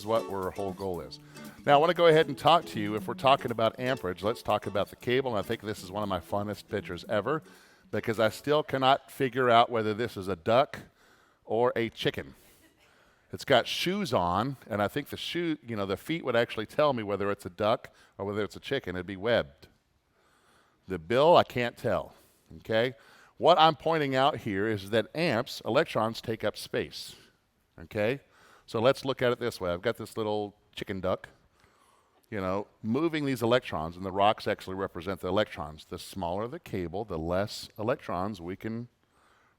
is what our whole goal is. Now, I want to go ahead and talk to you. If we're talking about amperage, let's talk about the cable. And I think this is one of my funnest pictures ever because I still cannot figure out whether this is a duck or a chicken. It's got shoes on, and I think the the feet would actually tell me whether it's a duck or whether it's a chicken. It'd be webbed. The bill, I can't tell, okay? What I'm pointing out here is that amps, electrons, take up space, okay? So let's look at it this way. I've got this little chicken duck, moving these electrons, and the rocks actually represent the electrons. The smaller the cable, the less electrons we can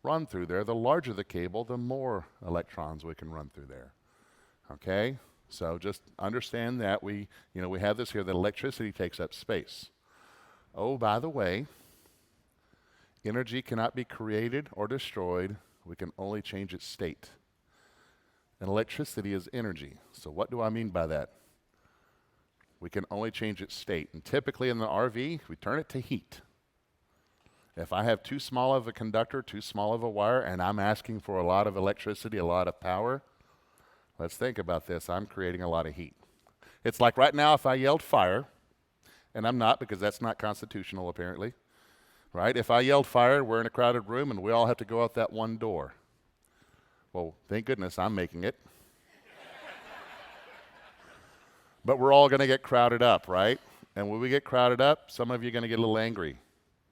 run through there. The larger the cable, the more electrons we can run through there, okay? So just understand that we have this here, that electricity takes up space. Oh, by the way, energy cannot be created or destroyed. We can only change its state. And electricity is energy. So what do I mean by that? We can only change its state. And typically in the RV, we turn it to heat. If I have too small of a conductor, too small of a wire, and I'm asking for a lot of electricity, a lot of power, let's think about this. I'm creating a lot of heat. It's like right now if I yelled fire, and I'm not because that's not constitutional apparently, right? If I yelled fire, we're in a crowded room and we all have to go out that one door. Well, thank goodness I'm making it. But we're all going to get crowded up, right? And when we get crowded up, some of you are going to get a little angry,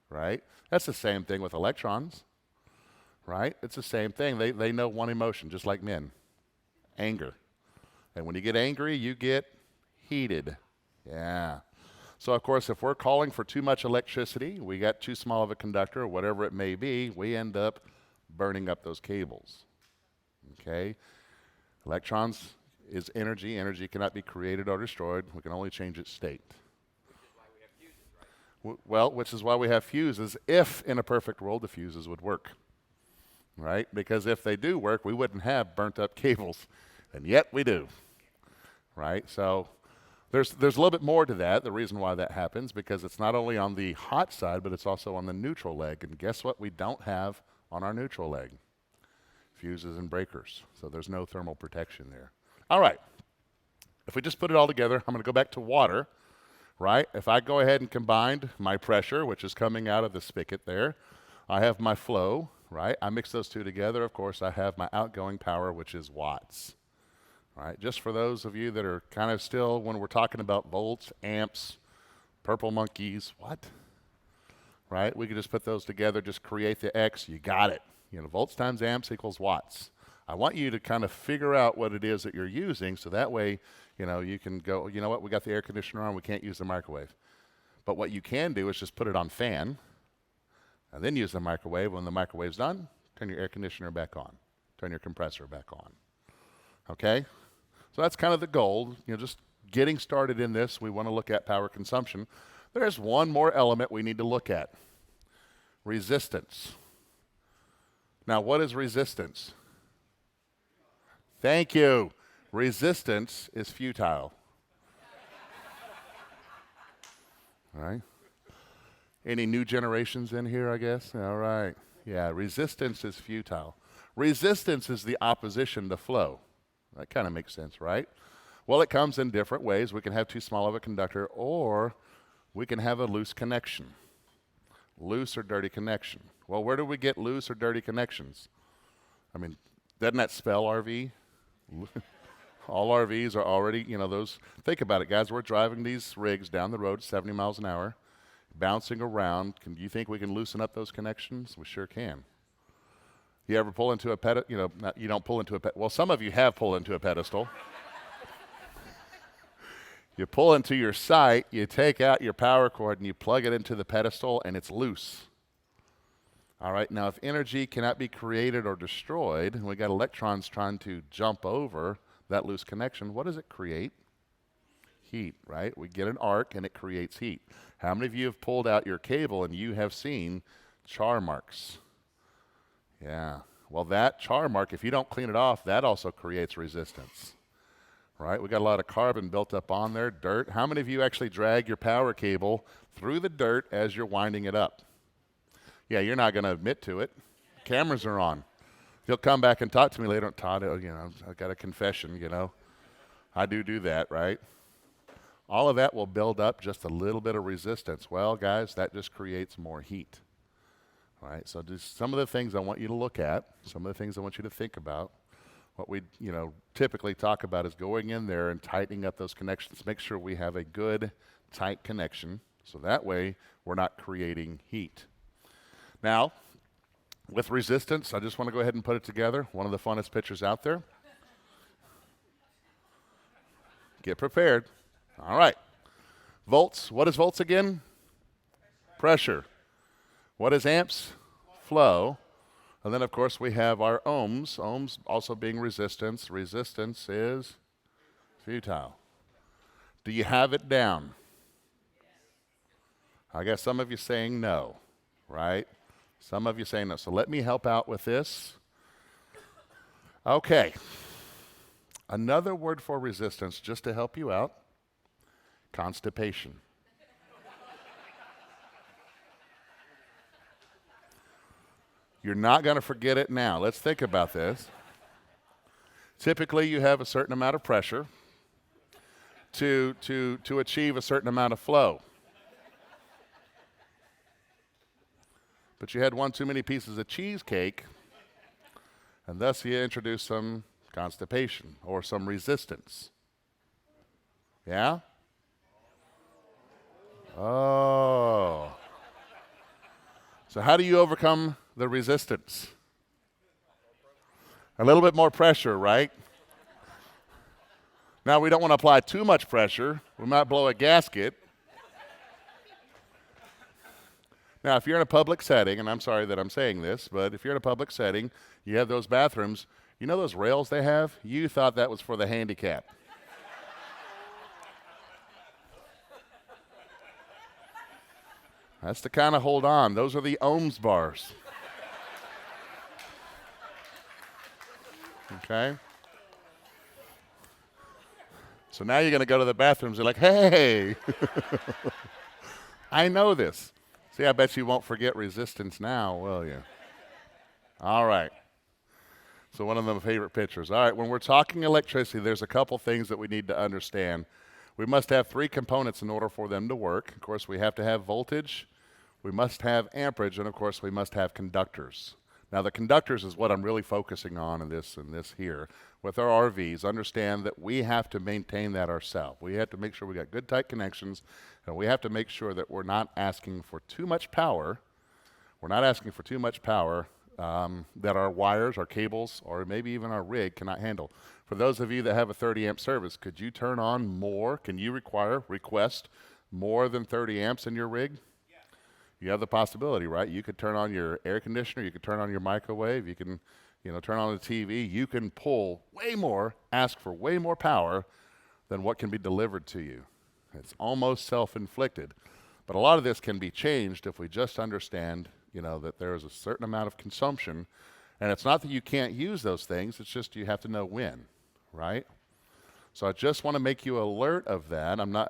right? That's the same thing with electrons, right? It's the same thing. They know one emotion, just like men, anger. And when you get angry, you get heated. Yeah. So, of course, if we're calling for too much electricity, we got too small of a conductor, or whatever it may be, we end up burning up those cables. Okay? Electrons is energy. Energy cannot be created or destroyed. We can only change its state. Which is why we have fuses, right? Well, which is why we have fuses. If, in a perfect world, the fuses would work. Right? Because if they do work, we wouldn't have burnt up cables. And yet we do. Right? So there's a little bit more to that, the reason why that happens, because it's not only on the hot side, but it's also on the neutral leg. And guess what we don't have on our neutral leg? Fuses and breakers. So there's no thermal protection there. All right. If we just put it all together, I'm going to go back to water, right? If I go ahead and combine my pressure, which is coming out of the spigot there, I have my flow, right? I mix those two together. Of course, I have my outgoing power, which is watts. All right, just for those of you that are kind of still, when we're talking about volts, amps, purple monkeys, what? Right? We could just put those together, just create the X, you got it. Volts times amps equals watts. I want you to kind of figure out what it is that you're using, so that way, you can go, you know what, we got the air conditioner on, we can't use the microwave. But what you can do is just put it on fan, and then use the microwave. When the microwave's done, turn your air conditioner back on. Turn your compressor back on. Okay? So that's kind of the goal, just getting started in this. We want to look at power consumption. There's one more element we need to look at. Resistance. Now, what is resistance? Thank you. Resistance is futile. All right? Any new generations in here, I guess? All right. Yeah, resistance is futile. Resistance is the opposition to flow. That kind of makes sense, right? Well, it comes in different ways. We can have too small of a conductor, or we can have a loose connection. Loose or dirty connection. Well, where do we get loose or dirty connections? I mean, doesn't that spell RV? All RVs are already, those. Think about it, guys. We're driving these rigs down the road 70 miles an hour, bouncing around. Do you think we can loosen up those connections? We sure can. You ever pull into a pedestal? You don't pull into a pedestal. Well, some of you have pulled into a pedestal. You pull into your site, you take out your power cord, and you plug it into the pedestal, and it's loose. All right, now if energy cannot be created or destroyed, and we got electrons trying to jump over that loose connection, what does it create? Heat, right? We get an arc, and it creates heat. How many of you have pulled out your cable, and you have seen char marks? Yeah. Well, that char mark, if you don't clean it off, that also creates resistance. Right? We got a lot of carbon built up on there, dirt. How many of you actually drag your power cable through the dirt as you're winding it up? Yeah, you're not going to admit to it. Cameras are on. You'll come back and talk to me later. Todd, I got a confession, I do that, right? All of that will build up just a little bit of resistance. Well, guys, that just creates more heat. All right, so just some of the things I want you to look at, some of the things I want you to think about. What we, typically talk about is going in there and tightening up those connections. Make sure we have a good, tight connection, so that way we're not creating heat. Now, with resistance, I just want to go ahead and put it together. One of the funnest pictures out there. Get prepared. All right. Volts. What is volts again? Pressure. What is amps? Flow. And then, of course, we have our ohms. Ohms also being resistance. Resistance is futile. Do you have it down? I guess some of you saying no, right? Some of you saying no. So let me help out with this. Okay. Another word for resistance, just to help you out, constipation. You're not going to forget it now. Let's think about this. Typically, you have a certain amount of pressure to achieve a certain amount of flow. But you had one too many pieces of cheesecake, and thus you introduced some constipation or some resistance. Yeah? Oh. So how do you overcome the resistance? A little bit more pressure, right? Now, we don't want to apply too much pressure. We might blow a gasket. Now, if you're in a public setting, and I'm sorry that I'm saying this, but if you're in a public setting, you have those bathrooms, you know those rails they have? You thought that was for the handicap. That's to kind of hold on. Those are the ohms bars. Okay? So now you're going to go to the bathrooms and like, hey, I know this. See, I bet you won't forget resistance now, will you? All right. So one of my favorite pictures. All right, when we're talking electricity, there's a couple things that we need to understand. We must have three components in order for them to work. Of course, we have to have voltage, we must have amperage, and of course, we must have conductors. Now, the conductors is what I'm really focusing on in this here. With our RVs, understand that we have to maintain that ourselves. We have to make sure we got good, tight connections, and we have to make sure that we're not asking for too much power. We're not asking for too much power that our wires, our cables, or maybe even our rig cannot handle. For those of you that have a 30 amp service, could you turn on more? Can you request more than 30 amps in your rig? Yeah. You have the possibility, right? You could turn on your air conditioner, you could turn on your microwave, you can turn on the TV. You can pull way more, ask for way more power than what can be delivered to you. It's almost self-inflicted. But a lot of this can be changed if we just understand that there is a certain amount of consumption, and it's not that you can't use those things, it's just you have to know when, right? So I just want to make you alert of that. I'm not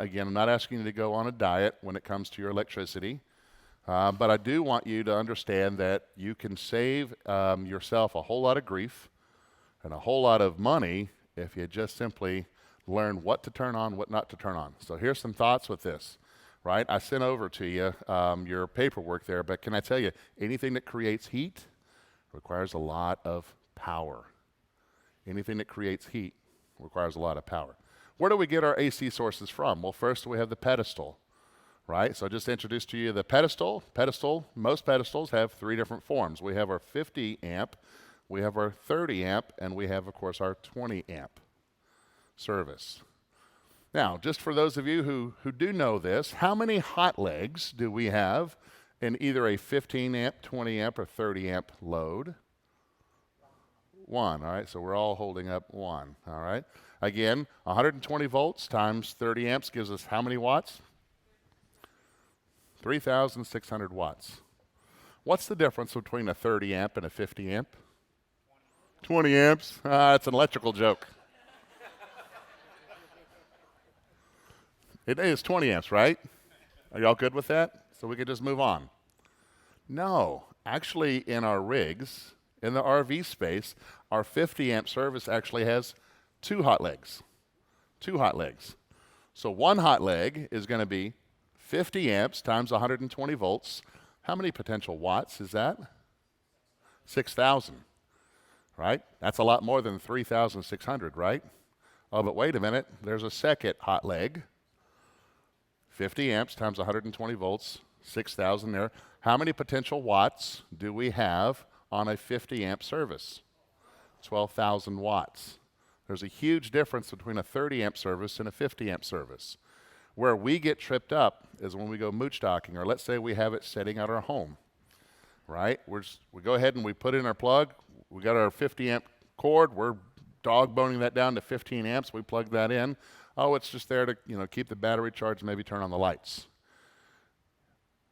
asking you to go on a diet when it comes to your electricity, but I do want you to understand that you can save yourself a whole lot of grief and a whole lot of money if you just simply learn what to turn on, what not to turn on. So here's some thoughts with this. Right? I sent over to you your paperwork there, but can I tell you, anything that creates heat requires a lot of power. Anything that creates heat requires a lot of power. Where do we get our AC sources from? Well, first we have the pedestal, right? So I just introduced to you the pedestal. Most pedestals have three different forms. We have our 50 amp, we have our 30 amp, and we have, of course, our 20 amp service. Now, just for those of you who do know this, how many hot legs do we have in either a 15 amp, 20 amp, or 30 amp load? One, all right, so we're all holding up one, all right? Again, 120 volts times 30 amps gives us how many watts? 3,600 watts. What's the difference between a 30 amp and a 50 amp? 20 amps. It's an electrical joke. It is 20 amps, right? Are y'all good with that? So we could just move on. No, actually in our rigs, in the RV space, our 50 amp service actually has two hot legs. 2 hot legs. So 1 hot leg is going to be 50 amps times 120 volts. How many potential watts is that? 6,000, right? That's a lot more than 3,600, right? Oh, but wait a minute. There's a second hot leg. 50 amps times 120 volts, 6,000 there. How many potential watts do we have on a 50 amp service? 12,000 watts. There's a huge difference between a 30 amp service and a 50 amp service. Where we get tripped up is when we go mooch docking, or let's say we have it sitting at our home, right? We go ahead and we put in our plug. We got our 50 amp cord. We're dog boning that down to 15 amps. We plug that in. Oh, it's just there to keep the battery charged, maybe turn on the lights.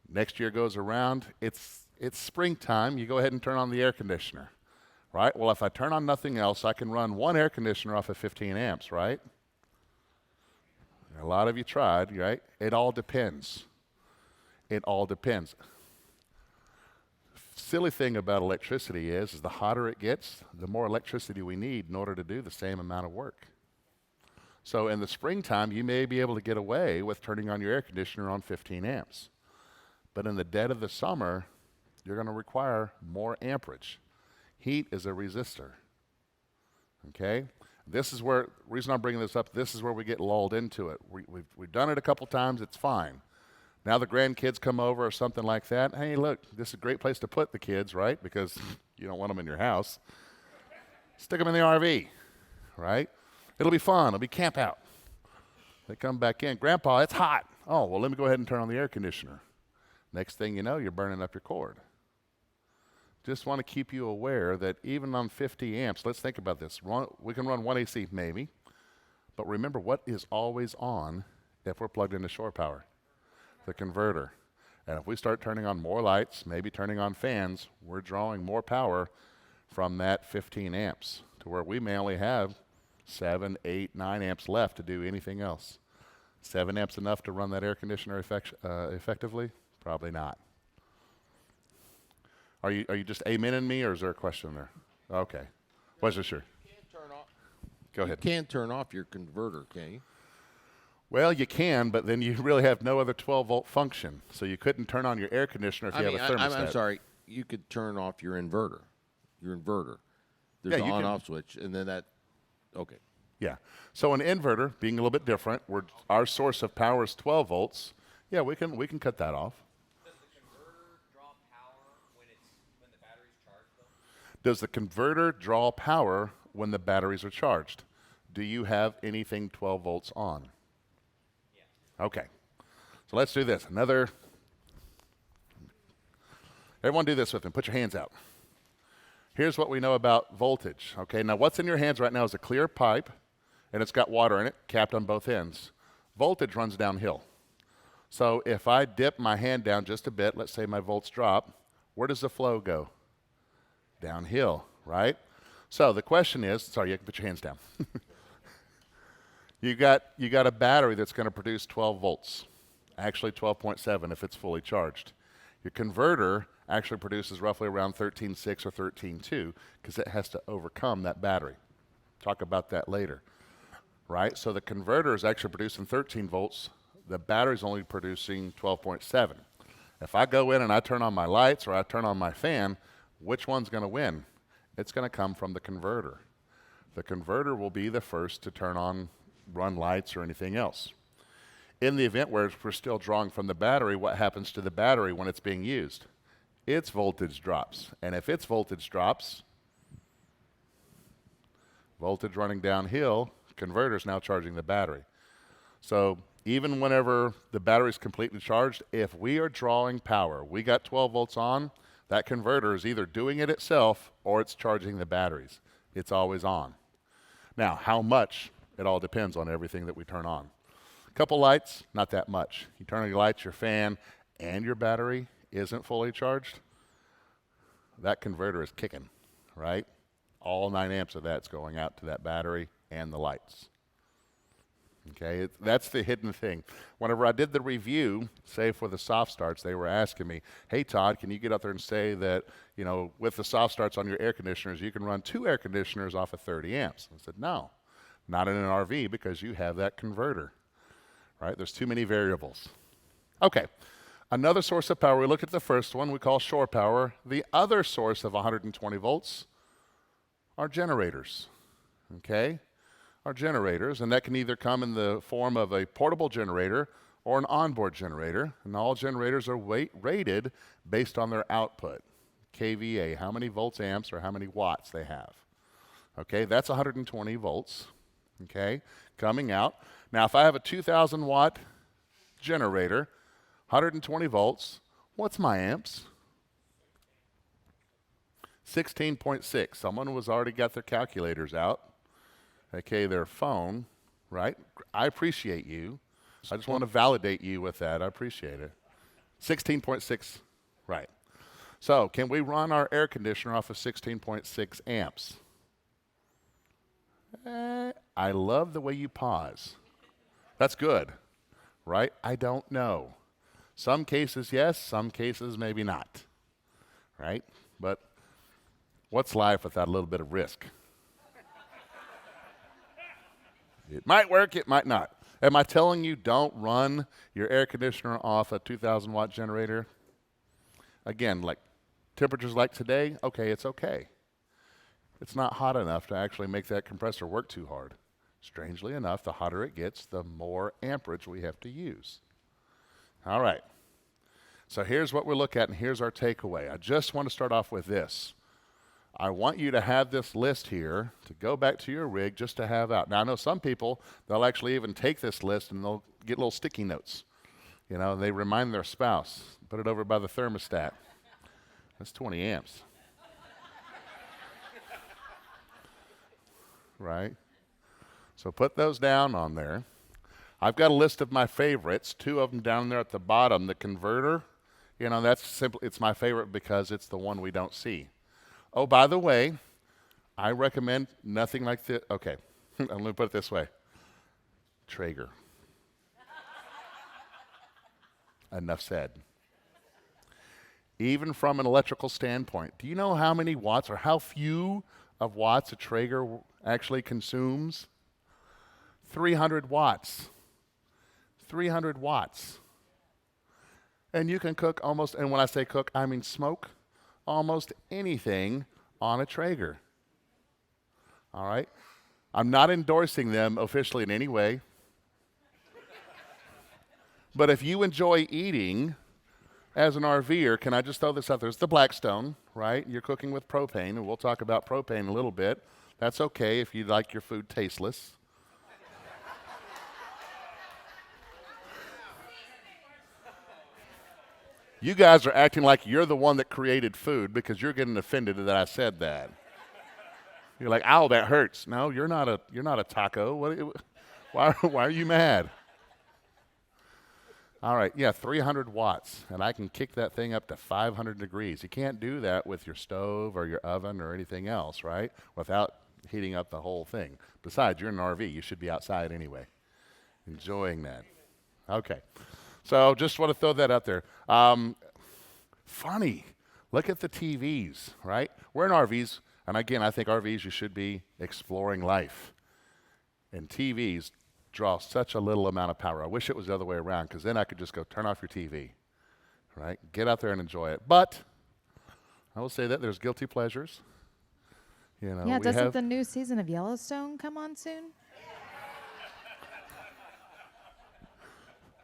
Next year goes around. It's springtime. You go ahead and turn on the air conditioner, right? Well, if I turn on nothing else, I can run 1 air conditioner off of 15 amps, right? A lot of you tried, right? It all depends. It all depends. Silly thing about electricity is the hotter it gets, the more electricity we need in order to do the same amount of work. So in the springtime, you may be able to get away with turning on your air conditioner on 15 amps. But in the dead of the summer, you're going to require more amperage. Heat is a resistor. Okay? This is where, the reason I'm bringing this up, this is where we get lulled into it. We've done it a couple times, it's fine. Now the grandkids come over or something like that. Hey, look, this is a great place to put the kids, right? Because you don't want them in your house. Stick them in the RV, right? It'll be fun. It'll be camp out. They come back in. Grandpa, it's hot. Oh, well, let me go ahead and turn on the air conditioner. Next thing you know, you're burning up your cord. Just want to keep you aware that even on 50 amps, let's think about this. We can run 1 AC maybe, but remember what is always on if we're plugged into shore power? The converter. And if we start turning on more lights, maybe turning on fans, we're drawing more power from that 15 amps to where we may only have 7, 8, 9 amps left to do anything else. 7 amps enough to run that air conditioner effectively? Probably not. Are you just amening me, or is there a question there? Okay. Was it sure? Go ahead. You can't turn off your converter, can you? Well, you can, but then you really have no other 12-volt function. So you couldn't turn on your air conditioner if you have a thermostat. I'm sorry. You could turn off your inverter. There's an on-off switch, and then that. Okay. Yeah. So an inverter, being a little bit different, where our source of power is 12 volts. Yeah, we can cut that off. Does the converter draw power when the battery's charged, though? Does the converter draw power when the batteries are charged? Do you have anything 12 volts on? Yeah. Okay. So let's do this. Everyone do this with me. Put your hands out. Here's what we know about voltage. Okay, now what's in your hands right now is a clear pipe, and it's got water in it, capped on both ends. Voltage runs downhill. So if I dip my hand down just a bit, let's say my volts drop, where does the flow go? Downhill, right? So the question is, sorry, you can put your hands down. You got a battery that's going to produce 12 volts, actually 12.7 if it's fully charged. Your converter actually produces roughly around 13.6 or 13.2 because it has to overcome that battery. Talk about that later, right? So the converter is actually producing 13 volts. The battery's only producing 12.7. If I go in and I turn on my lights or I turn on my fan, which one's going to win? It's going to come from the converter. The converter will be the first to turn on, run lights or anything else. In the event where we're still drawing from the battery, what happens to the battery when it's being used? Its voltage drops. And if its voltage drops, voltage running downhill, converter's now charging the battery. So even whenever the battery's completely charged, if we are drawing power, we got 12 volts on, that converter is either doing it itself or it's charging the batteries. It's always on. Now, how much? It all depends on everything that we turn on. A couple lights, not that much. You turn on your lights, your fan, and your battery isn't fully charged, that converter is kicking, right? All 9 amps of that's going out to that battery and the lights. Okay, that's the hidden thing. Whenever I did the review, say for the soft starts, they were asking me, hey Todd, can you get up there and say that, with the soft starts on your air conditioners, you can run 2 air conditioners off of 30 amps? I said, no, Not in an RV because you have that converter, right? There's too many variables. Okay, another source of power, we looked at the first one, we call shore power. The other source of 120 volts are generators, okay? Are generators, and that can either come in the form of a portable generator or an onboard generator, and all generators are rated based on their output, kVA, how many volts, amps, or how many watts they have. Okay, that's 120 volts, okay, coming out. Now, if I have a 2,000 watt generator, 120 volts, what's my amps? 16.6. Someone was already got their calculators out, okay, their phone, right? I appreciate you. I just want to validate you with that. I appreciate it. 16.6, right. So can we run our air conditioner off of 16.6 amps? I love the way you pause. That's good, right? I don't know. Some cases, yes. Some cases, maybe not, right? But what's life without a little bit of risk? It might work, it might not. Am I telling you don't run your air conditioner off a 2,000 watt generator? Again, like temperatures like today, okay, it's okay. It's not hot enough to actually make that compressor work too hard. Strangely enough, the hotter it gets, the more amperage we have to use. All right. So here's what we look at, and here's our takeaway. I just want to start off with this. I want you to have this list here to go back to your rig just to have out. Now, I know some people, they'll actually even take this list and they'll get little sticky notes. You know, they remind their spouse, put it over by the thermostat. That's 20 amps. Right? So put those down on there. I've got a list of my favorites, 2 of them down there at the bottom. The converter, you know, that's simply, it's my favorite because it's the one we don't see. Oh, by the way, I recommend nothing like this. Okay, I'm going to put it this way. Traeger. Enough said. Even from an electrical standpoint, do you know how many watts or how few of watts a Traeger actually consumes? 300 watts. 300 watts. And you can cook almost, and when I say cook, I mean smoke, almost anything on a Traeger. All right? I'm not endorsing them officially in any way. But if you enjoy eating as an RVer, can I just throw this out there? It's the Blackstone, right? You're cooking with propane, and we'll talk about propane a little bit. That's okay if you like your food tasteless. You guys are acting like you're the one that created food because you're getting offended that I said that. You're like, ow, that hurts. No, you're not a taco. Why are you mad? All right, yeah, 300 watts, and I can kick that thing up to 500 degrees. You can't do that with your stove or your oven or anything else, right? Without heating up the whole thing. Besides, you're in an RV. You should be outside anyway, enjoying that. Okay. So just want to throw that out there. Funny, look at the TVs, right? We're in RVs, and again, I think RVs, you should be exploring life. And TVs draw such a little amount of power. I wish it was the other way around, because then I could just go turn off your TV, right? Get out there and enjoy it. But I will say that there's guilty pleasures. You know, yeah, doesn't the new season of Yellowstone come on soon?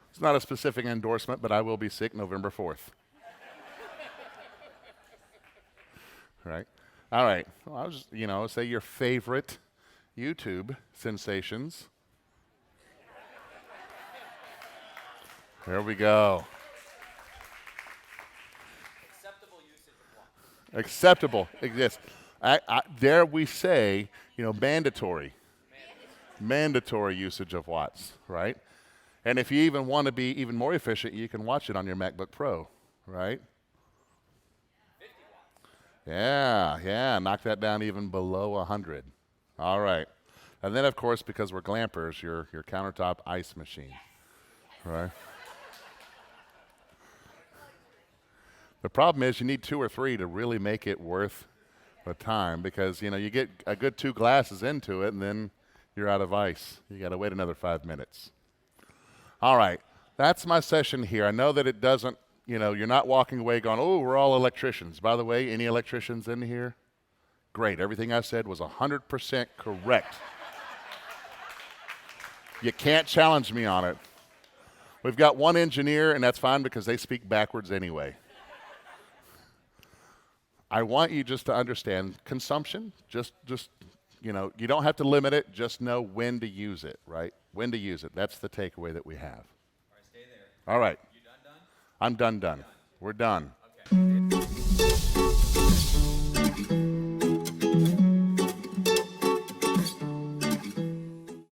It's not a specific endorsement, but I will be sick November 4th. Right? All right. Well, I was, say your favorite YouTube sensations. There we go. Acceptable usage of watts. Acceptable exists. There we say, mandatory. Mandatory usage of watts, right? And if you even want to be even more efficient, you can watch it on your MacBook Pro, right? 50 watts. Yeah, knock that down even below 100. All right. And then, of course, because we're glampers, your countertop ice machine, right? The problem is you need 2 or 3 to really make it worth the time because, you get a good 2 glasses into it, and then You're out of ice. You got to wait another 5 minutes. All right. That's my session here. I know that it doesn't, you're not walking away going, oh, we're all electricians. By the way, any electricians in here? Great. Everything I said was 100% correct. You can't challenge me on it. We've got one engineer, and that's fine because they speak backwards anyway. I want you just to understand consumption. Just you don't have to limit it. Just know when to use it, right? When to use it. That's the takeaway that we have. All right, stay there. All right. You done? I'm done. We're done. Okay.